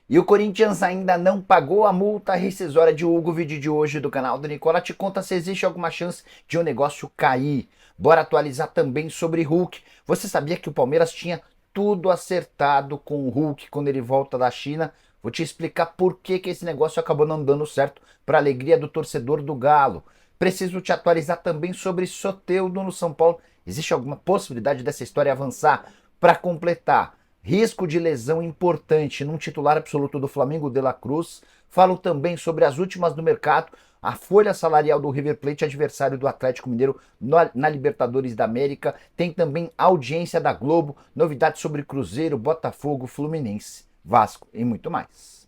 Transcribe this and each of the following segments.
E o Corinthians ainda não pagou a multa rescisória de Hugo. O vídeo de hoje do canal do Nicola te conta se existe alguma chance de o negócio cair. Bora atualizar também sobre Hulk. Você sabia que o Palmeiras tinha tudo acertado com o Hulk quando ele volta da China? Vou te explicar por que esse negócio acabou não dando certo para a alegria do torcedor do Galo. Preciso te atualizar também sobre Soteldo no São Paulo. Existe alguma possibilidade dessa história avançar? Para completar, risco de lesão importante num titular absoluto do Flamengo, De La Cruz. Falo também sobre as últimas do mercado, a folha salarial do River Plate, adversário do Atlético Mineiro na Libertadores da América. Tem também audiência da Globo, novidades sobre Cruzeiro, Botafogo, Fluminense, Vasco e muito mais.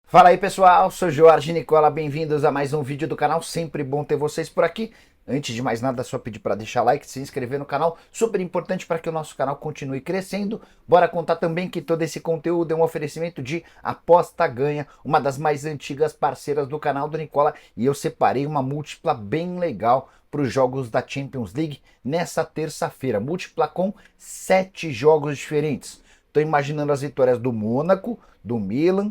Fala aí pessoal, sou Jorge Nicola, bem-vindos a mais um vídeo do canal, sempre bom ter vocês por aqui. Antes de mais nada, só pedir para deixar like, se inscrever no canal, super importante para que o nosso canal continue crescendo. Bora contar também que todo esse conteúdo é um oferecimento de Aposta Ganha, uma das mais antigas parceiras do canal do Nicola, e eu separei uma múltipla bem legal para os jogos da Champions League nessa terça-feira, múltipla com 7 jogos diferentes. Estou imaginando as vitórias do Mônaco, do Milan,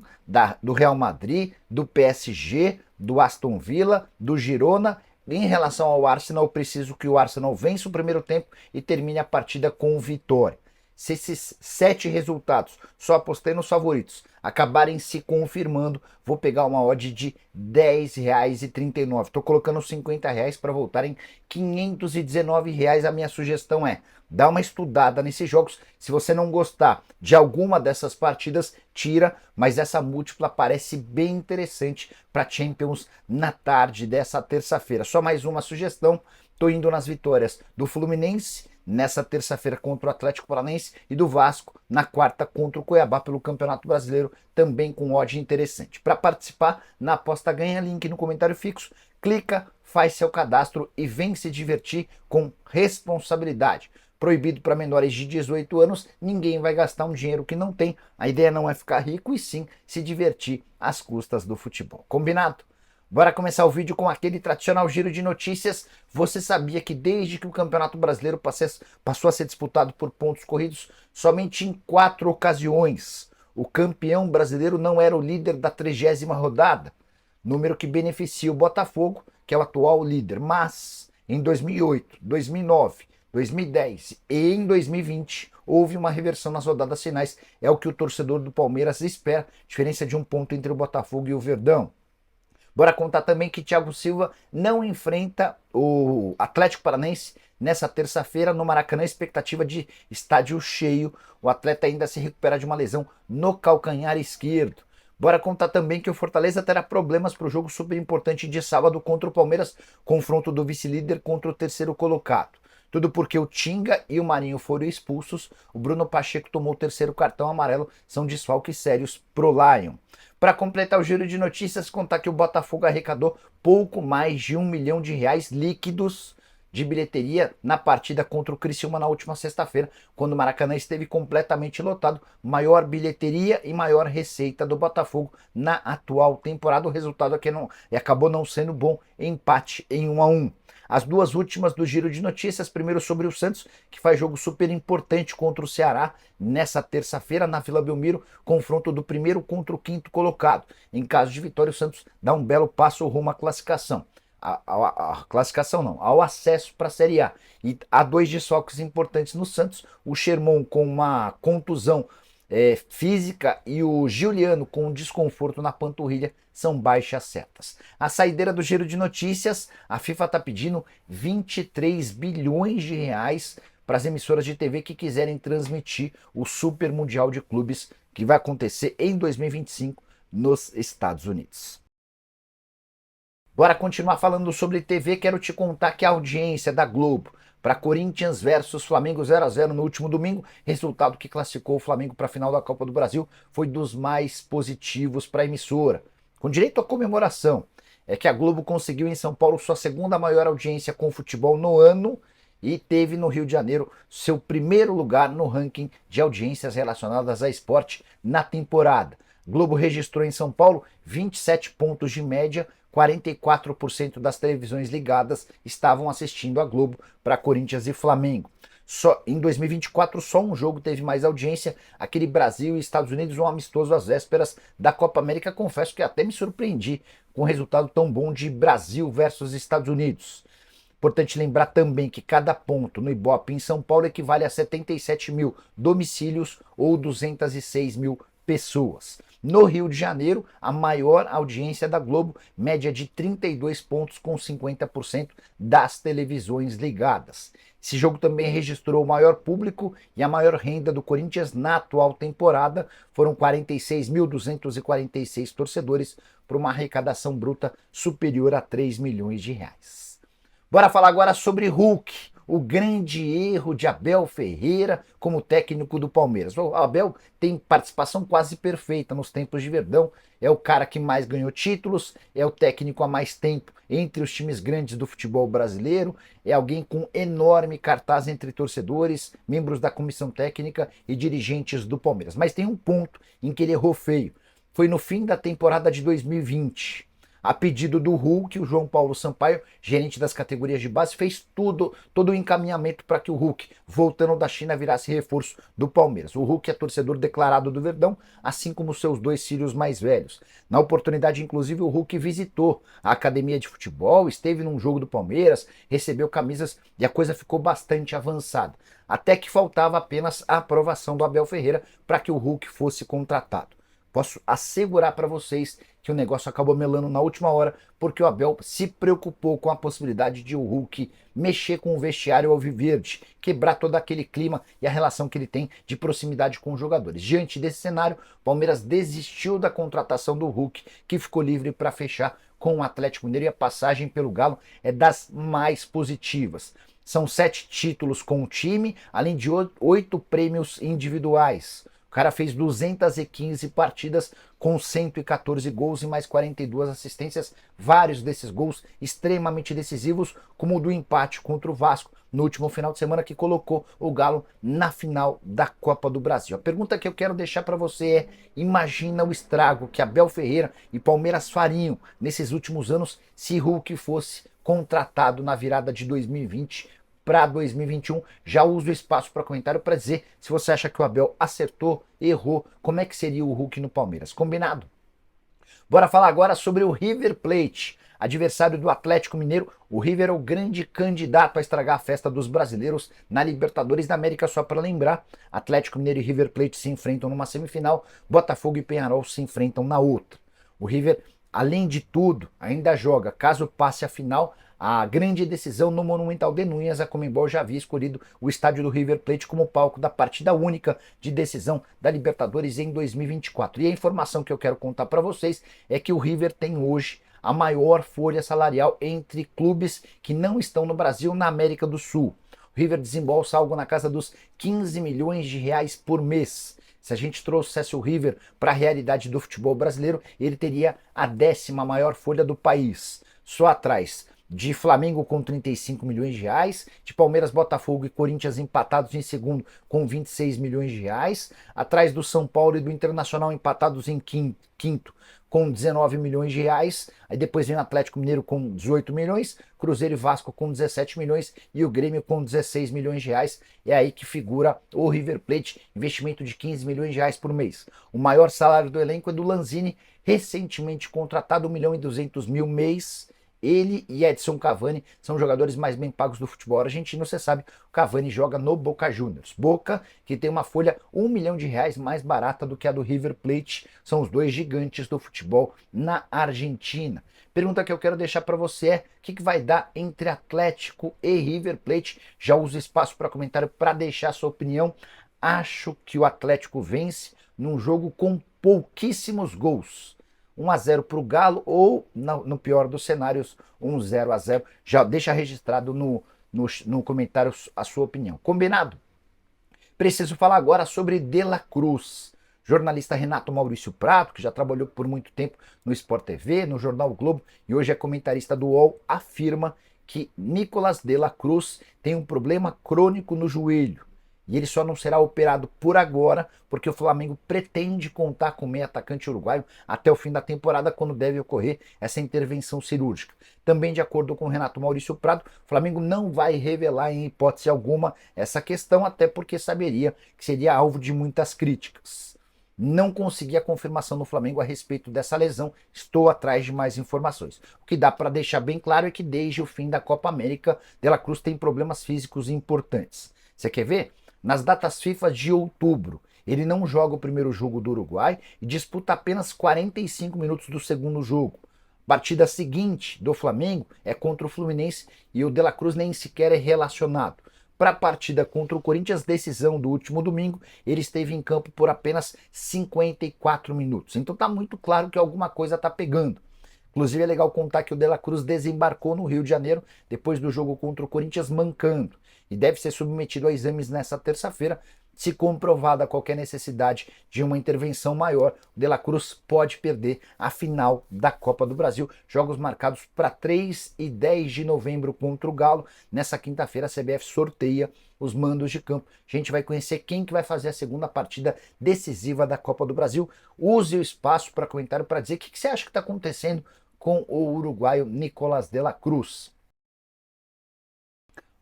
do Real Madrid, do PSG, do Aston Villa, do Girona. Em relação ao Arsenal, eu preciso que o Arsenal vença o primeiro tempo e termine a partida com vitória. Se esses 7 resultados, só apostei nos favoritos, acabarem se confirmando, vou pegar uma odd de R$10,39. Estou colocando R$50 para voltar em R$519. A minha sugestão é: dá uma estudada nesses jogos. Se você não gostar de alguma dessas partidas, tira, mas essa múltipla parece bem interessante para Champions na tarde dessa terça-feira. Só mais uma sugestão: estou indo nas vitórias do Fluminense nessa terça-feira contra o Atlético Paranaense e do Vasco na quarta contra o Cuiabá pelo Campeonato Brasileiro, também com odd interessante. Para participar na aposta ganha, link no comentário fixo, clica, faz seu cadastro e vem se divertir com responsabilidade. Proibido para menores de 18 anos, ninguém vai gastar um dinheiro que não tem. A ideia não é ficar rico e sim se divertir às custas do futebol. Combinado? Bora começar o vídeo com aquele tradicional giro de notícias. Você sabia que desde que o Campeonato Brasileiro passou a ser disputado por pontos corridos, somente em 4 ocasiões o campeão brasileiro não era o líder da 30ª rodada, número que beneficia o Botafogo, que é o atual líder. Mas em 2008, 2009, 2010 e em 2020 houve uma reversão nas rodadas finais. É o que o torcedor do Palmeiras espera, diferença de 1 ponto entre o Botafogo e o Verdão. Bora contar também que Thiago Silva não enfrenta o Atlético Paranaense nessa terça-feira no Maracanã, expectativa de estádio cheio. O atleta ainda se recupera de uma lesão no calcanhar esquerdo. Bora contar também que o Fortaleza terá problemas para o jogo super importante de sábado contra o Palmeiras, confronto do vice-líder contra o terceiro colocado. Tudo porque o Tinga e o Marinho foram expulsos, o Bruno Pacheco tomou o terceiro cartão amarelo, são desfalques sérios pro Lion. Para completar o giro de notícias, contar que o Botafogo arrecadou pouco mais de R$1 milhão líquidos de bilheteria na partida contra o Criciúma na última sexta-feira, quando o Maracanã esteve completamente lotado, maior bilheteria e maior receita do Botafogo na atual temporada. O resultado aqui acabou não sendo bom, empate em 1-1. As duas últimas do giro de notícias, primeiro sobre o Santos, que faz jogo super importante contra o Ceará nessa terça-feira na Vila Belmiro, confronto do primeiro contra o quinto colocado. Em caso de vitória, o Santos dá um belo passo rumo à classificação. A classificação não, ao acesso para a Série A. E há 2 desfalques importantes no Santos, o Sherman com uma contusão física e o Giuliano com um desconforto na panturrilha são baixas certas. A saideira do giro de notícias, a FIFA está pedindo 23 bilhões de reais para as emissoras de TV que quiserem transmitir o Super Mundial de Clubes que vai acontecer em 2025 nos Estados Unidos. Bora continuar falando sobre TV. Quero te contar que a audiência da Globo para Corinthians versus Flamengo 0-0 no último domingo, resultado que classificou o Flamengo para a final da Copa do Brasil, foi dos mais positivos para a emissora, com direito à comemoração. É que a Globo conseguiu em São Paulo sua segunda maior audiência com futebol no ano e teve no Rio de Janeiro seu primeiro lugar no ranking de audiências relacionadas a esporte na temporada. Globo registrou em São Paulo 27 pontos de média, 44% das televisões ligadas estavam assistindo a Globo para Corinthians e Flamengo. Só em 2024, só um jogo teve mais audiência, aquele Brasil e Estados Unidos, um amistoso às vésperas da Copa América. Confesso que até me surpreendi com um resultado tão bom de Brasil versus Estados Unidos. Importante lembrar também que cada ponto no Ibope em São Paulo equivale a 77 mil domicílios ou 206 mil pessoas. No Rio de Janeiro, a maior audiência da Globo, média de 32 pontos com 50% das televisões ligadas. Esse jogo também registrou o maior público e a maior renda do Corinthians na atual temporada. Foram 46.246 torcedores por uma arrecadação bruta superior a 3 milhões de reais. Bora falar agora sobre Hulk, o grande erro de Abel Ferreira como técnico do Palmeiras. O Abel tem participação quase perfeita nos tempos de Verdão, é o cara que mais ganhou títulos, é o técnico há mais tempo entre os times grandes do futebol brasileiro, é alguém com enorme cartaz entre torcedores, membros da comissão técnica e dirigentes do Palmeiras. Mas tem um ponto em que ele errou feio, foi no fim da temporada de 2020. A pedido do Hulk, o João Paulo Sampaio, gerente das categorias de base, fez todo o encaminhamento para que o Hulk, voltando da China, virasse reforço do Palmeiras. O Hulk é torcedor declarado do Verdão, assim como seus dois filhos mais velhos. Na oportunidade, inclusive, o Hulk visitou a academia de futebol, esteve num jogo do Palmeiras, recebeu camisas e a coisa ficou bastante avançada. Até que faltava apenas a aprovação do Abel Ferreira para que o Hulk fosse contratado. Posso assegurar para vocês que o negócio acabou melando na última hora, porque o Abel se preocupou com a possibilidade de o Hulk mexer com o vestiário alviverde, quebrar todo aquele clima e a relação que ele tem de proximidade com os jogadores. Diante desse cenário, o Palmeiras desistiu da contratação do Hulk, que ficou livre para fechar com o Atlético Mineiro, e a passagem pelo Galo é das mais positivas. São 7 títulos com o time, além de 8 prêmios individuais. O cara fez 215 partidas com 114 gols e mais 42 assistências, vários desses gols extremamente decisivos, como o do empate contra o Vasco no último final de semana, que colocou o Galo na final da Copa do Brasil. A pergunta que eu quero deixar para você é: imagina o estrago que Abel Ferreira e Palmeiras fariam nesses últimos anos se Hulk fosse contratado na virada de 2020 para 2021. Já uso o espaço para comentário para dizer se você acha que o Abel acertou, errou, como é que seria o Hulk no Palmeiras. Combinado? Bora falar agora sobre o River Plate, adversário do Atlético Mineiro. O River é o grande candidato a estragar a festa dos brasileiros na Libertadores da América. Só para lembrar, Atlético Mineiro e River Plate se enfrentam numa semifinal, Botafogo e Peñarol se enfrentam na outra. O River, além de tudo, ainda joga, caso passe a final, a grande decisão no Monumental de Núñez. A Conmebol já havia escolhido o estádio do River Plate como palco da partida única de decisão da Libertadores em 2024. E a informação que eu quero contar para vocês é que o River tem hoje a maior folha salarial entre clubes que não estão no Brasil, na América do Sul. O River desembolsa algo na casa dos 15 milhões de reais por mês. Se a gente trouxesse o River para a realidade do futebol brasileiro, ele teria a 10ª maior folha do país, só atrás de Flamengo com 35 milhões de reais, de Palmeiras, Botafogo e Corinthians empatados em segundo com 26 milhões de reais, atrás do São Paulo e do Internacional empatados em quinto com 19 milhões de reais, aí depois vem o Atlético Mineiro com 18 milhões, Cruzeiro e Vasco com 17 milhões e o Grêmio com 16 milhões de reais. É aí que figura o River Plate, investimento de 15 milhões de reais por mês. O maior salário do elenco é do Lanzini, recentemente contratado, 1.200.000 mês. Ele e Edson Cavani são os jogadores mais bem pagos do futebol argentino. Você sabe, o Cavani joga no Boca Juniors. Boca, que tem uma folha 1 milhão de reais mais barata do que a do River Plate. São os dois gigantes do futebol na Argentina. Pergunta que eu quero deixar para você é: o que vai dar entre Atlético e River Plate? Já uso espaço para comentário para deixar sua opinião. Acho que o Atlético vence num jogo com pouquíssimos gols. 1-0 para o Galo, ou, no pior dos cenários, 0-0. Já deixa registrado no comentário a sua opinião. Combinado? Preciso falar agora sobre De La Cruz. Jornalista Renato Maurício Prato, que já trabalhou por muito tempo no Sport TV, no Jornal Globo, e hoje é comentarista do UOL, afirma que Nicolás De La Cruz tem um problema crônico no joelho. e ele só não será operado por agora, porque o Flamengo pretende contar com o meio atacante uruguaio até o fim da temporada, quando deve ocorrer essa intervenção cirúrgica. Também de acordo com o Renato Maurício Prado, o Flamengo não vai revelar em hipótese alguma essa questão, até porque saberia que seria alvo de muitas críticas. Não consegui a confirmação no Flamengo a respeito dessa lesão, estou atrás de mais informações. O que dá para deixar bem claro é que desde o fim da Copa América, De La Cruz tem problemas físicos importantes. Você quer ver? Nas datas FIFA de outubro, ele não joga o primeiro jogo do Uruguai e disputa apenas 45 minutos do segundo jogo. Partida seguinte do Flamengo é contra o Fluminense e o De La Cruz nem sequer é relacionado. Para a partida contra o Corinthians, decisão do último domingo, ele esteve em campo por apenas 54 minutos. Então tá muito claro que alguma coisa tá pegando. Inclusive é legal contar que o De La Cruz desembarcou no Rio de Janeiro depois do jogo contra o Corinthians mancando e deve ser submetido a exames nessa terça-feira. Se comprovada qualquer necessidade de uma intervenção maior, o De La Cruz pode perder a final da Copa do Brasil. Jogos marcados para 3 e 10 de novembro contra o Galo. Nessa quinta-feira a CBF sorteia os mandos de campo. A gente vai conhecer quem que vai fazer a segunda partida decisiva da Copa do Brasil. Use o espaço para comentário para dizer o que você acha que está acontecendo com o uruguaio Nicolás de la Cruz.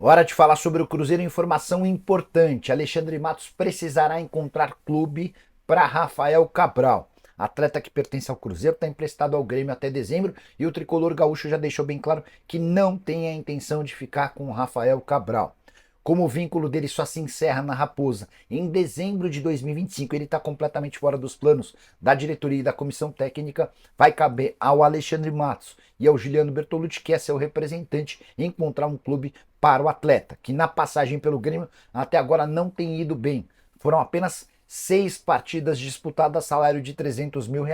Hora de falar sobre o Cruzeiro, informação importante. Alexandre Matos precisará encontrar clube para Rafael Cabral. Atleta que pertence ao Cruzeiro está emprestado ao Grêmio até dezembro e o tricolor gaúcho já deixou bem claro que não tem a intenção de ficar com o Rafael Cabral. Como o vínculo dele só se encerra na Raposa em dezembro de 2025, ele está completamente fora dos planos da diretoria e da comissão técnica, vai caber ao Alexandre Matos e ao Juliano Bertolucci, que é seu representante, encontrar um clube para o atleta, que na passagem pelo Grêmio até agora não tem ido bem. Foram apenas 6 partidas disputadas, salário de R$300 mil.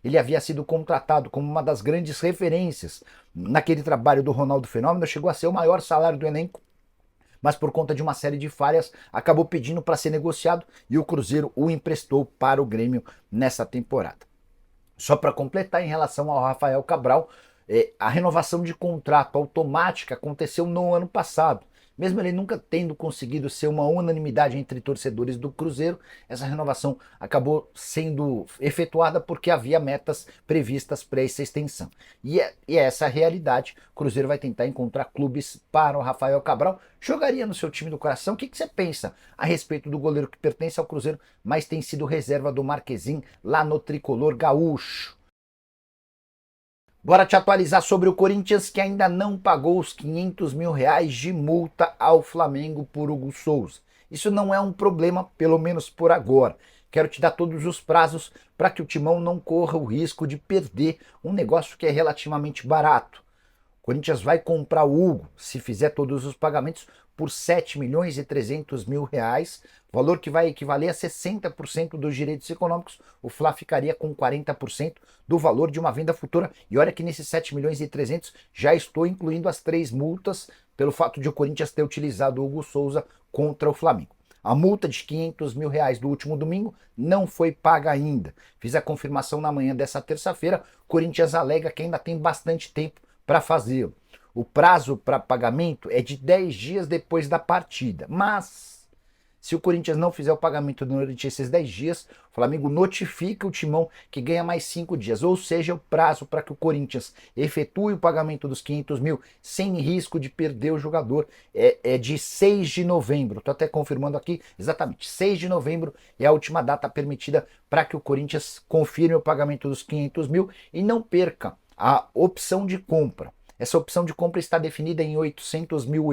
Ele havia sido contratado como uma das grandes referências naquele trabalho do Ronaldo Fenômeno, chegou a ser o maior salário do elenco, mas por conta de uma série de falhas, acabou pedindo para ser negociado e o Cruzeiro o emprestou para o Grêmio nessa temporada. Só para completar, em relação ao Rafael Cabral, a renovação de contrato automática aconteceu no ano passado. Mesmo ele nunca tendo conseguido ser uma unanimidade entre torcedores do Cruzeiro, essa renovação acabou sendo efetuada porque havia metas previstas para essa extensão. E é essa a realidade. O Cruzeiro vai tentar encontrar clubes para o Rafael Cabral. Jogaria no seu time do coração? O que você pensa a respeito do goleiro que pertence ao Cruzeiro, mas tem sido reserva do Marquezin lá no tricolor gaúcho? Bora te atualizar sobre o Corinthians, que ainda não pagou os R$500 mil de multa ao Flamengo por Hugo Souza. Isso não é um problema, pelo menos por agora. Quero te dar todos os prazos para que o Timão não corra o risco de perder um negócio que é relativamente barato. O Corinthians vai comprar o Hugo, se fizer todos os pagamentos, por R$7.300.000, valor que vai equivaler a 60% dos direitos econômicos. O Fla ficaria com 40% do valor de uma venda futura. E olha que nesses 7.300.000 já estou incluindo as 3 multas pelo fato de o Corinthians ter utilizado o Hugo Souza contra o Flamengo. A multa de R$500 mil do último domingo não foi paga ainda. Fiz a confirmação na manhã dessa terça-feira. O Corinthians alega que ainda tem bastante tempo para fazê-lo. O prazo para pagamento é de 10 dias depois da partida, mas se o Corinthians não fizer o pagamento durante esses 10 dias, o Flamengo notifica o Timão que ganha mais 5 dias, ou seja, o prazo para que o Corinthians efetue o pagamento dos R$500 mil sem risco de perder o jogador é de 6 de novembro. Estou até confirmando aqui, exatamente, 6 de novembro é a última data permitida para que o Corinthians confirme o pagamento dos R$500 mil e não perca a opção de compra. Essa opção de compra está definida em €800 mil,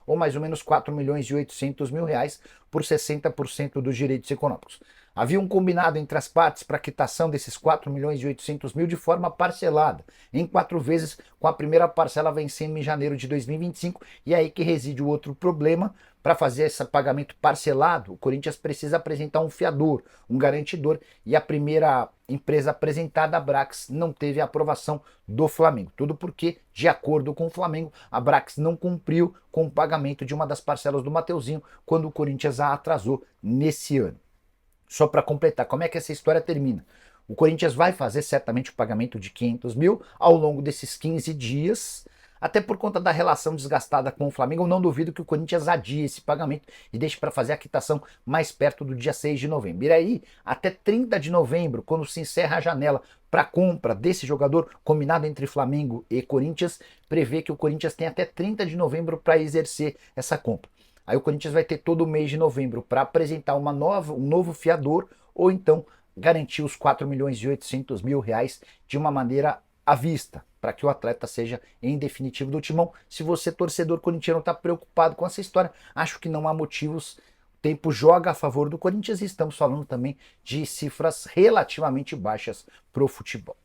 ou mais ou menos R$4.800.000, por 60% dos direitos econômicos. Havia um combinado entre as partes para a quitação desses R$4.800.000 de forma parcelada, em 4 vezes, com a primeira parcela vencendo em janeiro de 2025, e é aí que reside o outro problema. Para fazer esse pagamento parcelado, o Corinthians precisa apresentar um fiador, um garantidor, e a primeira empresa apresentada, a Brax, não teve a aprovação do Flamengo. Tudo porque, de acordo com o Flamengo, a Brax não cumpriu com o pagamento de uma das parcelas do Mateuzinho quando o Corinthians a atrasou nesse ano. Só para completar, como é que essa história termina? O Corinthians vai fazer certamente o pagamento de R$500 mil ao longo desses 15 dias. até por conta da relação desgastada com o Flamengo. Eu não duvido que o Corinthians adie esse pagamento e deixe para fazer a quitação mais perto do dia 6 de novembro. E aí, até 30 de novembro, quando se encerra a janela para compra desse jogador, combinado entre Flamengo e Corinthians, prevê que o Corinthians tem até 30 de novembro para exercer essa compra. Aí o Corinthians vai ter todo o mês de novembro para apresentar um novo fiador, ou então garantir os 4.800.000 reais de uma maneira à vista, para que o atleta seja em definitivo do timão. Se você, torcedor corintiano, está preocupado com essa história, acho que não há motivos. O tempo joga a favor do Corinthians e estamos falando também de cifras relativamente baixas para o futebol.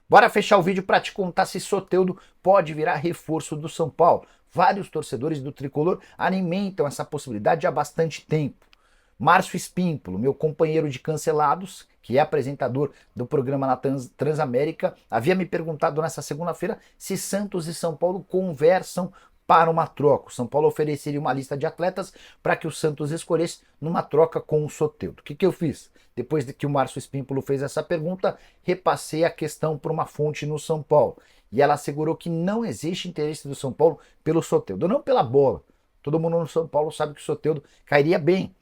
Bora fechar o vídeo para te contar se Soteldo pode virar reforço do São Paulo. Vários torcedores do Tricolor alimentam essa possibilidade há bastante tempo. Márcio Espímpolo, meu companheiro de Cancelados, que é apresentador do programa na Transamérica, havia me perguntado nessa segunda-feira se Santos e São Paulo conversam para uma troca. O São Paulo ofereceria uma lista de atletas para que o Santos escolhesse numa troca com o Soteldo. O que eu fiz? Depois de que o Márcio Espímpolo fez essa pergunta, repassei a questão para uma fonte no São Paulo. E ela assegurou que não existe interesse do São Paulo pelo Soteldo, não pela bola. Todo mundo no São Paulo sabe que o Soteldo cairia bem,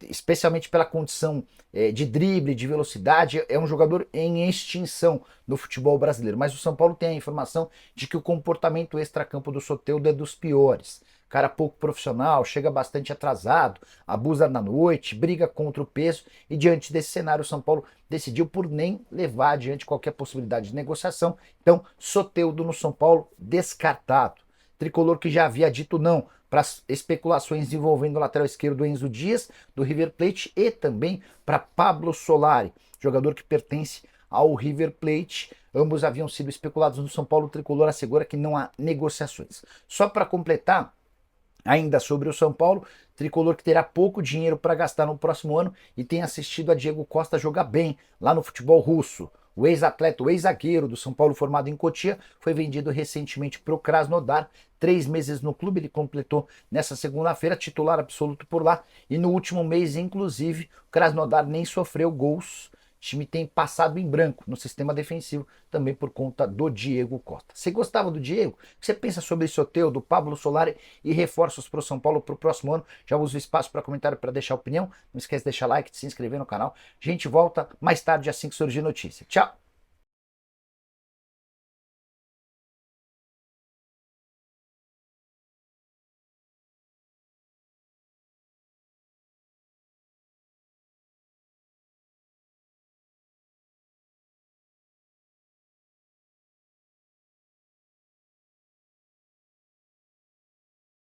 especialmente pela condição de drible, de velocidade. É um jogador em extinção no futebol brasileiro. Mas o São Paulo tem a informação de que o comportamento extracampo do Soteldo é dos piores. Cara pouco profissional, chega bastante atrasado, abusa na noite, briga contra o peso, e diante desse cenário o São Paulo decidiu por nem levar adiante qualquer possibilidade de negociação. Então, Soteldo no São Paulo descartado. Tricolor que já havia dito não para as especulações envolvendo o lateral esquerdo Enzo Dias, do River Plate, e também para Pablo Solari, jogador que pertence ao River Plate. Ambos haviam sido especulados no São Paulo. O Tricolor assegura que não há negociações. Só para completar, ainda sobre o São Paulo, Tricolor que terá pouco dinheiro para gastar no próximo ano e tem assistido a Diego Costa jogar bem lá no futebol russo. O ex-atleta, o ex-zagueiro do São Paulo, formado em Cotia, foi vendido recentemente para o Krasnodar. 3 meses no clube, ele completou nessa segunda-feira, titular absoluto por lá. E no último mês, inclusive, o Krasnodar nem sofreu gols. O time tem passado em branco no sistema defensivo, também por conta do Diego Costa. Você gostava do Diego? O que você pensa sobre Soteldo, do Pablo Solari e reforços para o São Paulo para o próximo ano? Já usa o espaço para comentário para deixar opinião. Não esquece de deixar like, de se inscrever no canal. A gente volta mais tarde assim que surgir notícia. Tchau!